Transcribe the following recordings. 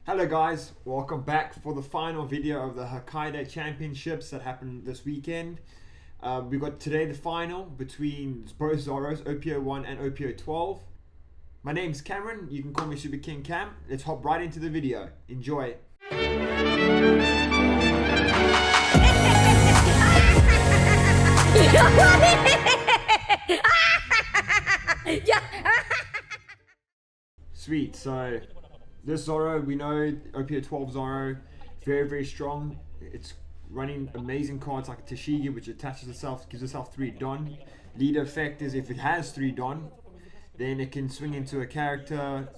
Hello guys, welcome back for the final video of the Hakkaido Championships that happened this weekend. We got today the final between both Zoros, OP01 and OP12. My name's Cameron, you can call me Super King Cam. Let's hop right into the video. Enjoy. Sweet, so this Zoro, we know OP12 Zoro, very strong. It's running amazing cards like a Tashigi, which attaches itself, gives itself 3 Don. Leader effect is if it has 3 Don, then it can swing into a character,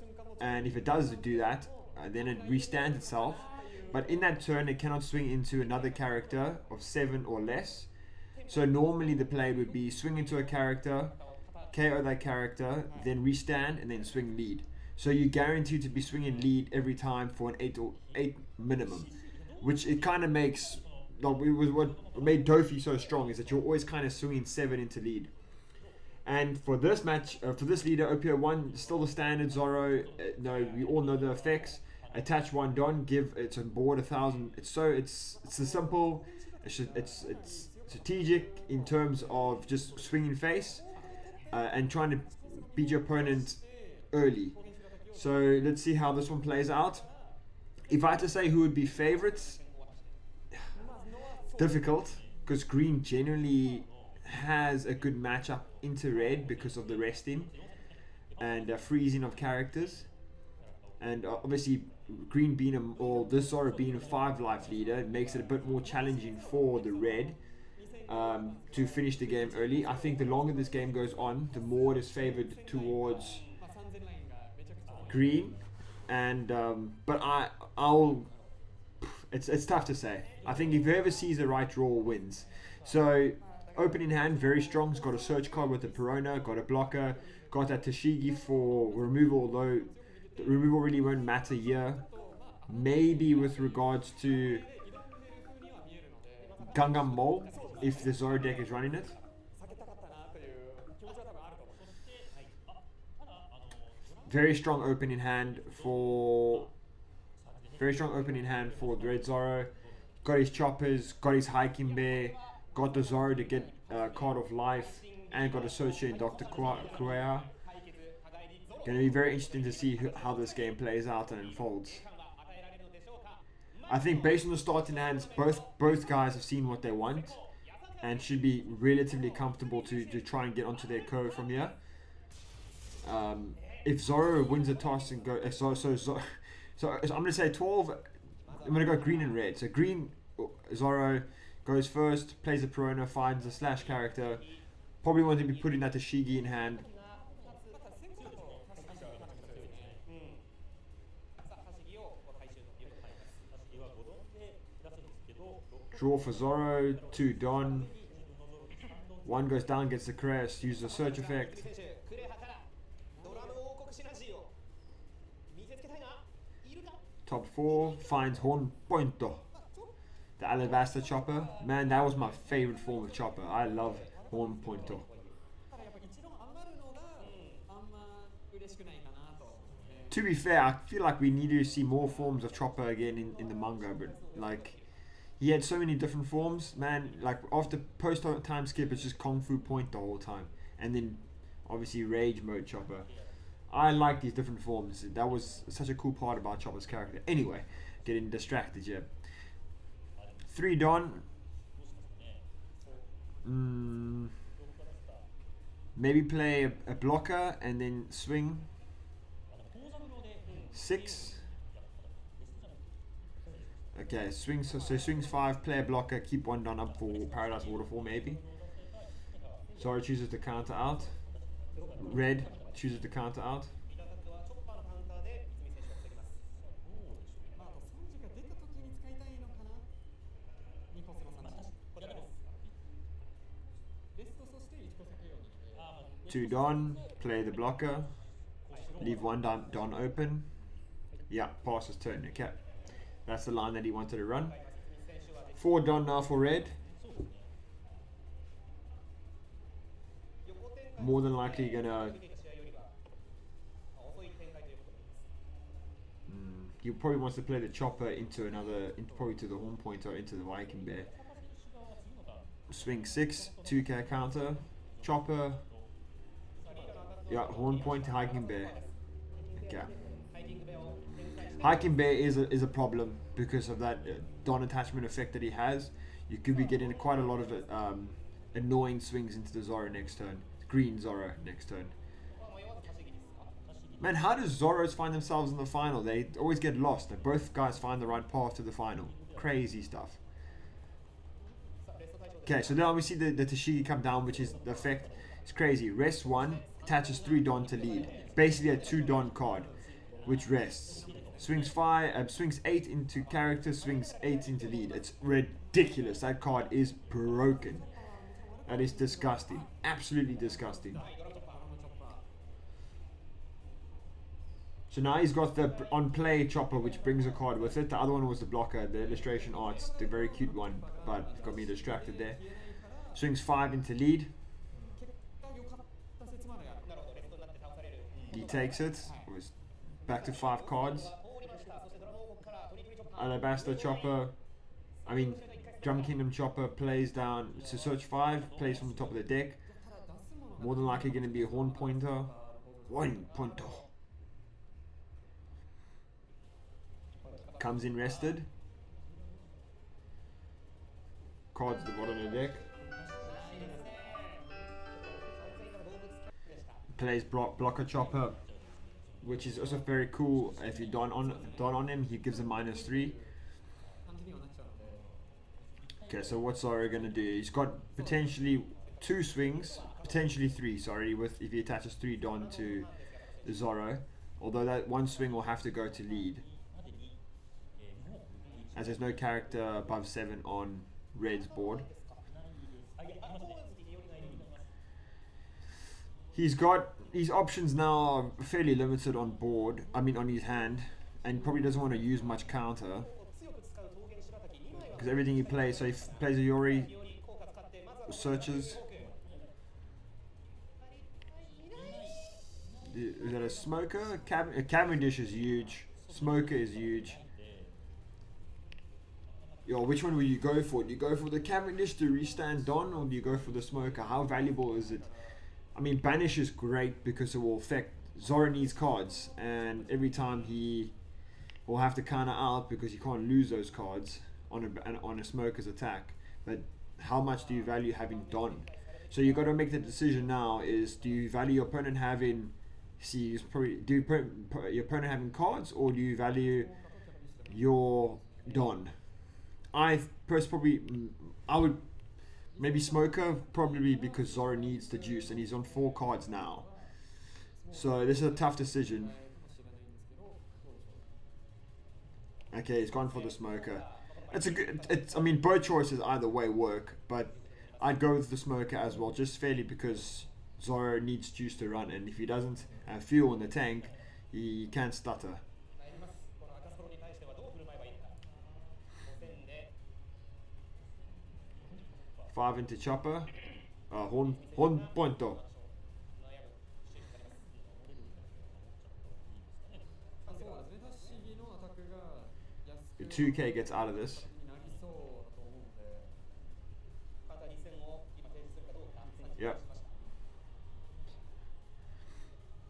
and if it does do that, then it restands itself. But in that turn, it cannot swing into another character of 7 or less. So normally the play would be swing into a character, KO that character, then restand, and then swing lead. So you're guaranteed to be swinging lead every time for an 8 minimum, which it kind of makes, like, what made Dofi so strong is that you're always kind of swinging 7 into lead. And for this match, for this leader, OP01, still the standard Zoro. No, we all know the effects. Attach 1 Don, give it's on board 1,000. It's a simple. It's strategic in terms of just swinging face and trying to beat your opponent early. So let's see how this one plays out. If I had to say who would be favorites, difficult, because green generally has a good matchup into red because of the resting and freezing of characters, and obviously green being or this Zoro being a 5 life leader, it makes it a bit more challenging for the red to finish the game early. I think the longer this game goes on, the more it is favored towards green, and but it's tough to say. I think if whoever sees the right draw wins. So opening hand, very strong. He's got a search card with the Perona, got a blocker, got that Tashigi for removal, although the removal really won't matter here. Maybe with regards to Gangnam Mole, if the Zoro deck is running it. Very strong opening hand for the red Zoro. Got his choppers, got his hiking bear, got the Zoro to get a card of life, and got a searcher in Dr. Kuea. Going to be very interesting to see how this game plays out and unfolds. I think based on the starting hands, both guys have seen what they want and should be relatively comfortable to try and get onto their curve from here. If Zoro wins a toss and go, so I'm gonna say 12. I'm gonna go green and red. So green, Zoro goes first, plays the Perona, finds a slash character. Probably want to be putting that Tashigi in hand. Draw for Zoro, 2 Don. 1 goes down, gets the crest, uses the search effect. Top 4, finds Horn Pointo, the Alabaster Chopper. Man, that was my favorite form of chopper. I love Horn Pointo. To be fair, I feel like we need to see more forms of chopper again in the manga, but like, he had so many different forms, man. Like after post time skip, it's just Kung Fu Point the whole time, and then obviously Rage Mode Chopper. I like these different forms. That was such a cool part about Chopper's character. Anyway, getting distracted here. 3 Don. Maybe play a blocker and then swing 6. Okay, swings. So swings 5, play a blocker, keep 1 Don up for Paradise Waterfall maybe. Zoro chooses to counter out. Red chooses to counter out. Two Don, play the blocker, leave 1 Don open. Yeah, pass his turn. Okay, that's the line that he wanted to run. 4 Don now for red. More than likely gonna he probably wants to play the chopper into probably to the horn point or into the Viking Bear. Swing 6, 2k counter, chopper, yeah, horn point, hiking bear. Okay. Hiking bear is a problem because of that Don attachment effect that he has. You could be getting quite a lot of annoying swings into the Zoro next turn. Green Zoro next turn. Man, how does Zoros find themselves in the final? They always get lost. Both guys find the right path to the final. Crazy stuff. Okay, so now we see the Tashigi come down, which is the effect. It's crazy. Rest 1, attaches 3 Don to lead. Basically a 2 Don card, which rests. Swings 8 into character, swings 8 into lead. It's ridiculous. That card is broken. That is disgusting. Absolutely disgusting. So now he's got the on-play chopper, which brings a card with it. The other one was the blocker, the illustration arts, the very cute one, but got me distracted there. Swings 5 into lead. He takes it. It was back to 5 cards. Alabaster chopper, Drum Kingdom chopper plays down to search 5, plays from the top of the deck. More than likely going to be a horn pointer. 1 pointer. Comes in rested. Cards at the bottom of the deck. Plays blocker chopper, which is also very cool. If you don on him, he gives a -3. Okay, so what's Zoro gonna do? He's got potentially 2 swings, potentially 3. Sorry, if he attaches 3 Don to the Zoro, although that 1 swing will have to go to lead, as there's no character above 7 on Red's board. He's got his options now are fairly limited on board. On his hand, and probably doesn't want to use much counter because everything he plays. So he plays a Yori, searches. Is that a smoker? A Cavendish is huge. Smoker is huge. Yo, which one will you go for? Do you go for the Cavendish to restand Don, or do you go for the smoker? How valuable is it? Banish is great because it will affect Zoro needs cards, and every time he will have to counter out because he can't lose those cards on a smoker's attack. But how much do you value having Don? So you got to make the decision now: is do you value your opponent having your opponent having cards, or do you value your Don? I would maybe smoker, probably because Zoro needs the juice and he's on 4 cards now. So this is a tough decision. Okay, he's gone for the smoker. Both choices either way work, but I'd go with the smoker as well, just fairly because Zoro needs juice to run, and if he doesn't have fuel in the tank, he can't stutter. Five into chopper. Horn pointer. The 2k gets out of this. Yep.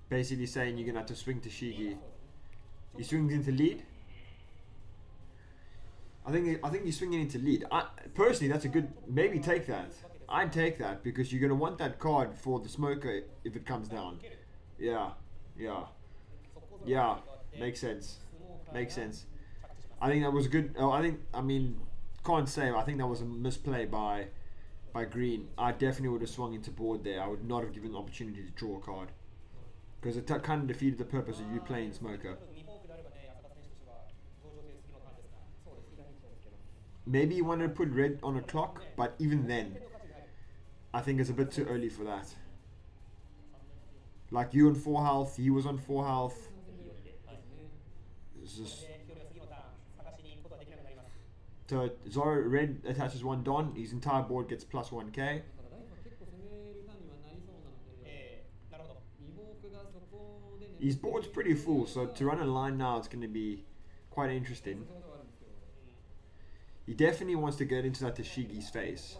Basically saying you're gonna have to swing to Shigi. He swings into lead. I think you're swinging into lead. Personally, that's a good. Maybe take that. I'd take that because you're gonna want that card for the smoker if it comes down. Yeah. Makes sense. I think that was good. Can't say. I think that was a misplay by Green. I definitely would have swung into board there. I would not have given the opportunity to draw a card because it kind of defeated the purpose of you playing smoker. Maybe you wanted to put red on a clock, but even then, I think it's a bit too early for that. Like you on 4 health, he was on 4 health. So Zoro red attaches 1 Don, his entire board gets plus 1k. His board's pretty full, so to run a line now it's going to be Quite interesting. He definitely wants to get into that Tashigi's face.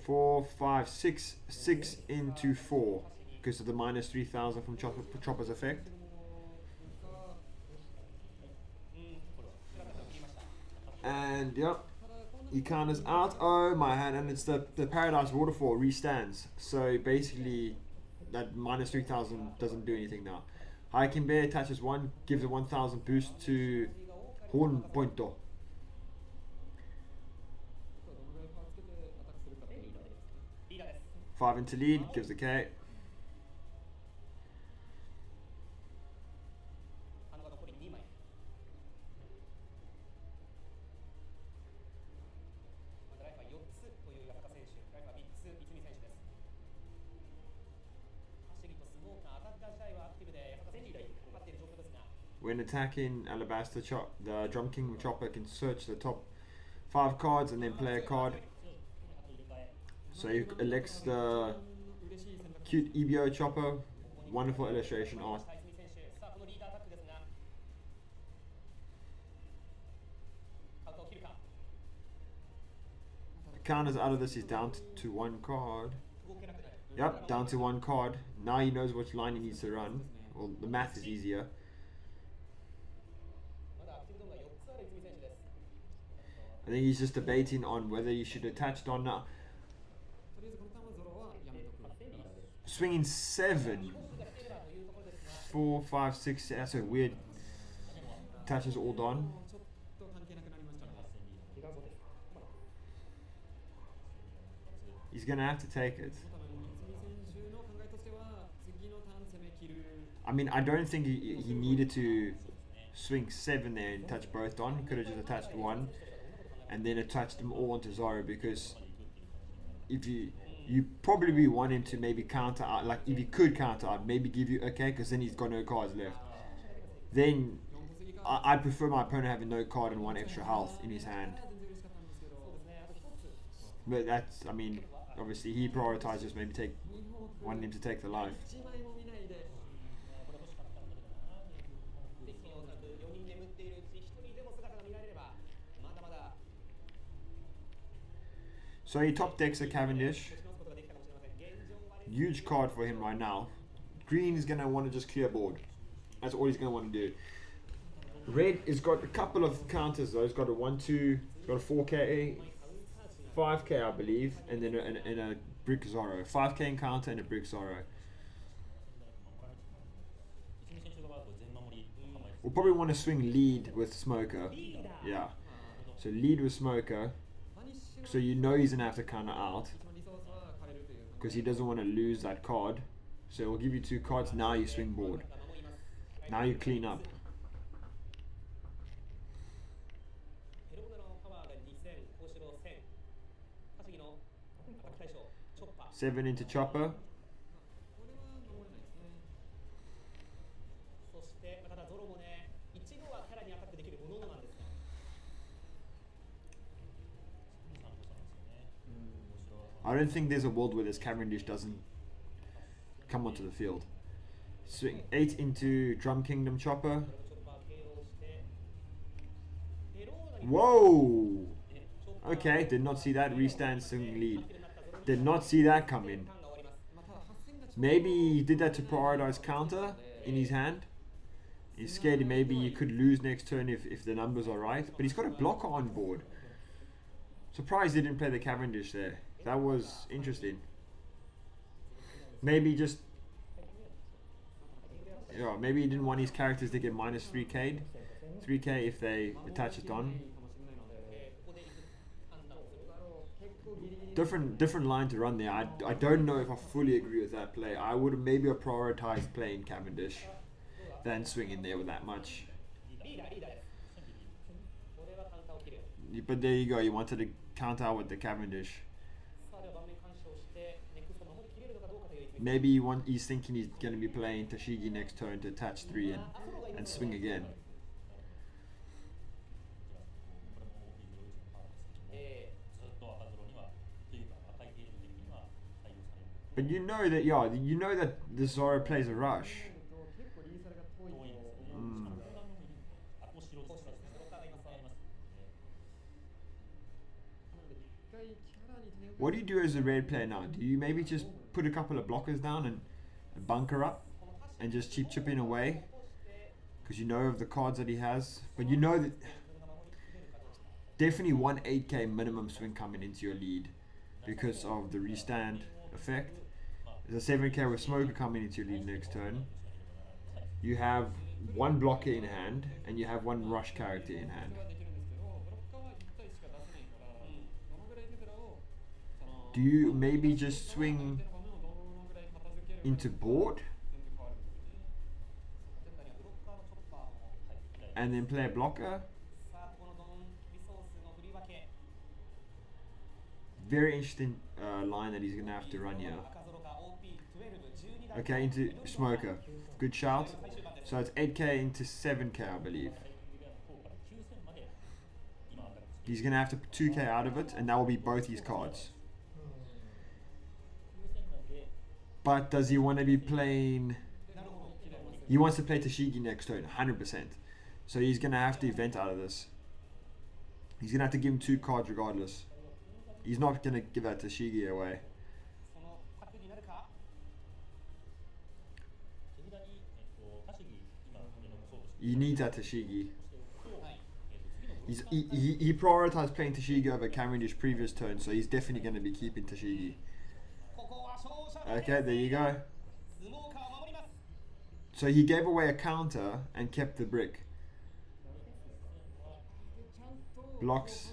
4, 5, 6, 6 into 4 because of the minus 3,000 from Chopper's effect. And yep, he counters out. Oh my hand, and it's the Paradise Waterfall restands. So basically, that minus 3,000 doesn't do anything now. Hiking Bear attaches 1, gives a 1,000 boost to Horn Pointo. 5 into lead, gives the K. When attacking Alabaster, the Drum King Chopper can search the top 5 cards and then play a card. So he elects the cute EBO Chopper. Wonderful illustration art. The counters out of this is down to 1 card. Yep, down to 1 card. Now he knows which line he needs to run. Well, the math is easier. I think he's just debating on whether he should attach Don now. Swinging 7. 4, 5, 6. That's a weird. Attaches all Don. He's gonna have to take it. I mean, I don't think he needed to swing 7 there and touch both Don. He could have just attached 1 and then attached them all onto Zoro, because if you probably want him to maybe counter out, like if he could counter out, maybe give you okay, because then he's got no cards left. Then I prefer my opponent having no card and 1 extra health in his hand. But that's, I mean, obviously he prioritizes maybe wanting him to take the life. So he top decks a Cavendish. Huge card for him right now. Green is going to want to just clear board. That's all he's going to want to do. Red has got a couple of counters though. He's got a 1-2, got a 4K, 5K I believe, and then a Brick Zoro. 5K encounter and a Brick Zoro. We'll probably want to swing lead with Smoker. Yeah. So lead with Smoker. So you know he's going to have to counter out, because he doesn't want to lose that card. So we'll give you 2 cards. Now you swing board. Now you clean up. 7 into Chopper. I don't think there's a world where this Cavendish doesn't come onto the field. Swing 8 into Drum Kingdom Chopper. Whoa! Okay, did not see that. Restand swing lead. Did not see that coming. Maybe he did that to prioritize counter in his hand. He's scared maybe he could lose next turn if the numbers are right. But he's got a blocker on board. Surprised he didn't play the Cavendish there. That was interesting. Maybe just... yeah, maybe he didn't want his characters to get minus 3K'd. 3K if they attach it on. Different line to run there. I don't know if I fully agree with that play. I would have maybe prioritized playing Cavendish than swinging there with that much. But there you go. You wanted to counter out with the Cavendish. Maybe he's thinking he's going to be playing Tashigi next turn to attach 3 and swing again. But you know that, yeah, you know that the Zoro plays a rush. What do you do as a red player now? Do you maybe just put a couple of blockers down and bunker up and just keep chipping away? Because you know of the cards that he has. But you know that definitely one 8k minimum swing coming into your lead because of the restand effect. There's a 7k with Smoker coming into your lead next turn. You have one blocker in hand and you have one rush character in hand. Do you maybe just swing into board and then play a blocker? Very interesting line that he's going to have to run here. Okay, into Smoker. Good shout. So it's 8k into 7k, I believe. He's going to have to put 2k out of it, and that will be both his cards. But does he want to be playing... He wants to play Tashigi next turn, 100%. So he's going to have to event out of this. He's going to have to give him 2 cards regardless. He's not going to give that Tashigi away. He needs that Tashigi. He prioritized playing Tashigi over Cavendish's previous turn, so he's definitely going to be keeping Tashigi. Okay, there you go. So he gave away a counter and kept the brick. Blocks.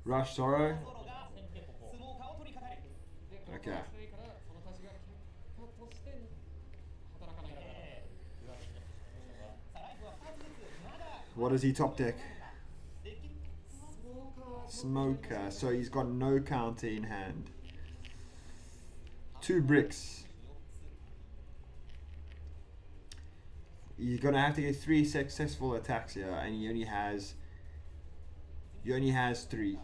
Rush Zoro. Okay. What is he top deck? Smoker. So he's got no counter in hand. 2 bricks. You're gonna have to get 3 successful attacks here, and he only has 3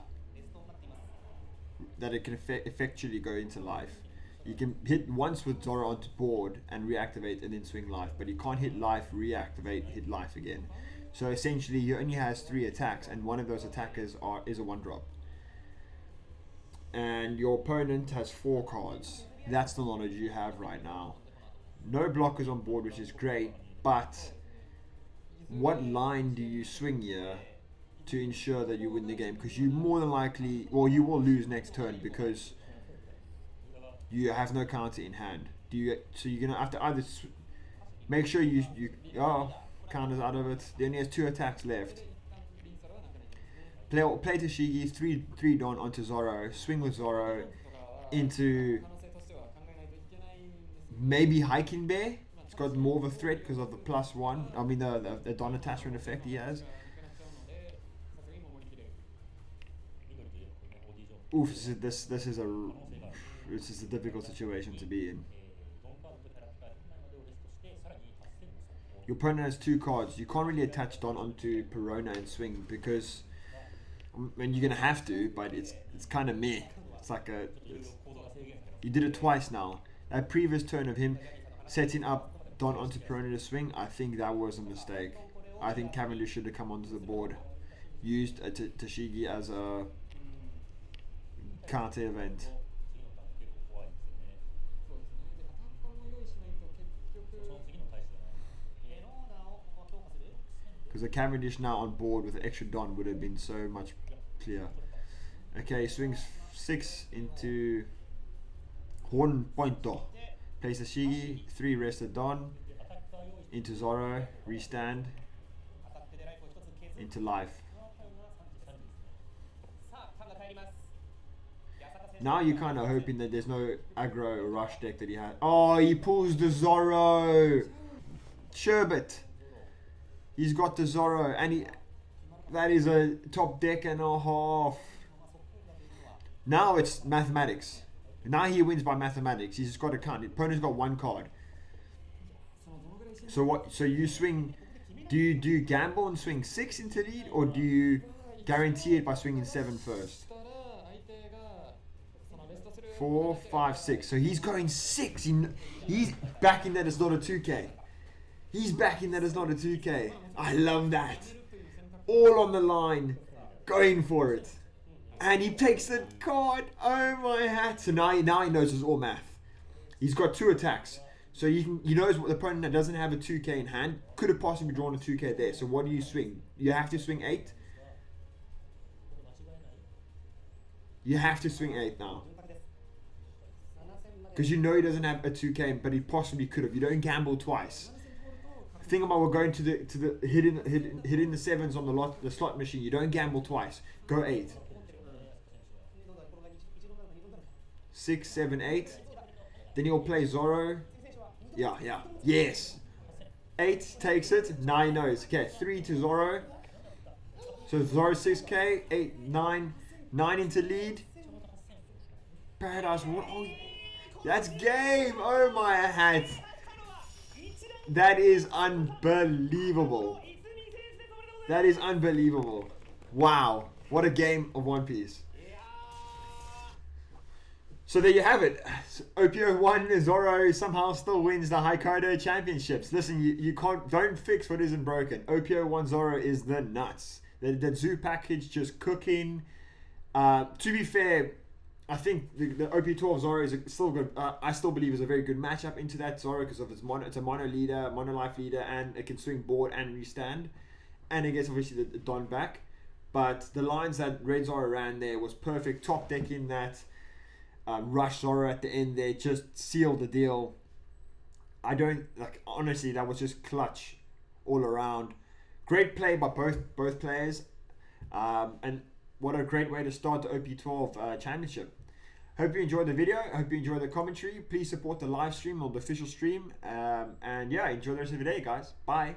that it can effectually go into life. You can hit once with Zoro onto board and reactivate and then swing life, but he can't hit life, reactivate, hit life again. So essentially he only has 3 attacks, and one of those attackers is a 1-drop. And your opponent has 4 cards. That's the knowledge you have right now. No blockers on board, which is great, but what line do you swing here to ensure that you win the game? Because you more than likely, well, you will lose next turn because you have no counter in hand. So you're gonna have to either make sure you counters out of it. He only has 2 attacks left. Play Tashigi, 3 Don onto Zoro, swing with Zoro into maybe Hiking Bear. It's got more of a threat because of the +1. I mean the Don attachment effect he has. Oof, this is a difficult situation to be in. Your opponent has 2 cards. You can't really attach Don onto Perona and swing because, I mean, you're gonna have to, but it's kind of meh. It's like you did it twice now. That previous turn of him setting up Don onto Perona to swing, I think that was a mistake. I think Cavendish should have come onto the board, used Tashigi as a counter event. Because the Cavendish now on board with an extra Don would have been so much clearer. Okay, swings 6 into Horn Pointo. Plays Tashigi, 3 rested Don into Zoro, restand into life. Now you're kind of hoping that there's no aggro or rush deck that he has. Oh, he pulls the Zoro. Sherbet. He's got the Zoro, and that is a top deck and a half. Now it's mathematics. Now he wins by mathematics. He's just got to count. The opponent's got 1 card. So what? So you swing. Do you gamble and swing 6 into lead, or do you guarantee it by swinging 7 first? 4, 5, 6. So he's going 6. He's backing that it's not a 2K. He's backing that it's not a 2K. I love that. All on the line. Going for it. And he takes the card. Oh my hat. So now he knows it's all math. He's got 2 attacks. So he knows what the opponent that doesn't have a 2K in hand could have possibly drawn a 2K there. So what do you swing? You have to swing 8. You have to swing 8 now. Because you know he doesn't have a 2K, but he possibly could have. You don't gamble twice. Think about we're going to the hitting the 7s on the slot machine. You don't gamble twice. Go 8. 6, 7, 8. Then he'll play Zoro. Yeah. Yes. 8 takes it. 9 knows. Okay, 3 to Zoro. So Zoro 6K. 8, 9. 9 into lead. Paradise. Oh, that's game. Oh my hat. That is unbelievable. That is unbelievable. Wow. What a game of One Piece. So there you have it. OP01 Zoro somehow still wins the Hakkaido championships. Listen, you don't fix what isn't broken. OP01 Zoro is the nuts. The zoo package just cooking. To be fair, I think the OP12 Zoro is still good. I still believe is a very good matchup into that Zoro because of it's a mono leader, mono life leader, and it can swing board and restand, and it gets obviously the Don back. But the lines that Red Zoro ran there was perfect. Top deck in that. Rush Zoro at the end there just sealed the deal. Honestly, that was just clutch all around. Great play by both players, and what a great way to start the OP12 championship. Hope you enjoyed the video. Hope you enjoyed the commentary. Please support the live stream or the official stream, and yeah, enjoy the rest of the day, guys. Bye.